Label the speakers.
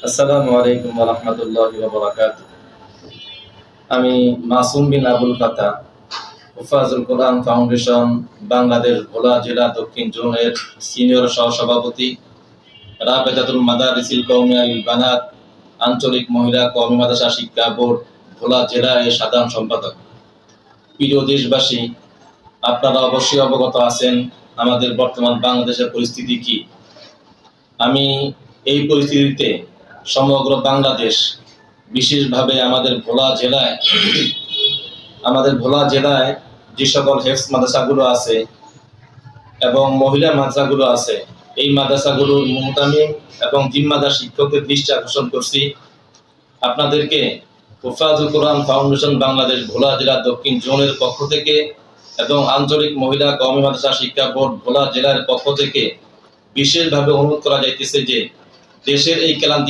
Speaker 1: আসসালামু আলাইকুম ওয়া রাহমাতুল্লাহি ওয়া বারাকাতুহু। আমি মাসুম বিন আবুল ফাতা, হুফাজুল কোরআন ফাউন্ডেশন বাংলাদেশ ভোলা জেলা দক্ষিণ জোনের সিনিয়র সহসভাপতি, রাবেতাতুল মাদারিসিল কওমিয়া লিল বানাত আঞ্চলিক মহিলা কওমি মাদ্রাসা শিক্ষা বোর্ড ভোলা জেলা এর সাধারণ সম্পাদক। প্রিয় দেশবাসী, আপনারা অবশ্যই অবগত আছেন আমাদের বর্তমান বাংলাদেশের পরিস্থিতি কি। আমি এই পরিস্থিতিতে সমগ্র বাংলাদেশ, বিশেষভাবে আমাদের ভোলা জেলায় যে সকল হেফজ মাদ্রাসাগুলো আছে এবং মহিলা মাদ্রাসাগুলো আছে, এই মাদ্রাসাগুলোর মুহতামিম এবং জিম্মাদার শিক্ষকদের দৃষ্টি আকর্ষণ করছি। আপনাদেরকে হুফাজুল কোরআন ফাউন্ডেশন বাংলাদেশ ভোলা জেলা দক্ষিণ জোনের পক্ষ থেকে এবং আঞ্চলিক মহিলা কওমি মাদ্রাসা শিক্ষা বোর্ড ভোলা জেলার পক্ষ থেকে বিশেষভাবে অনুরোধ করা যাইতেছে যে দেশের এই ক্লান্তি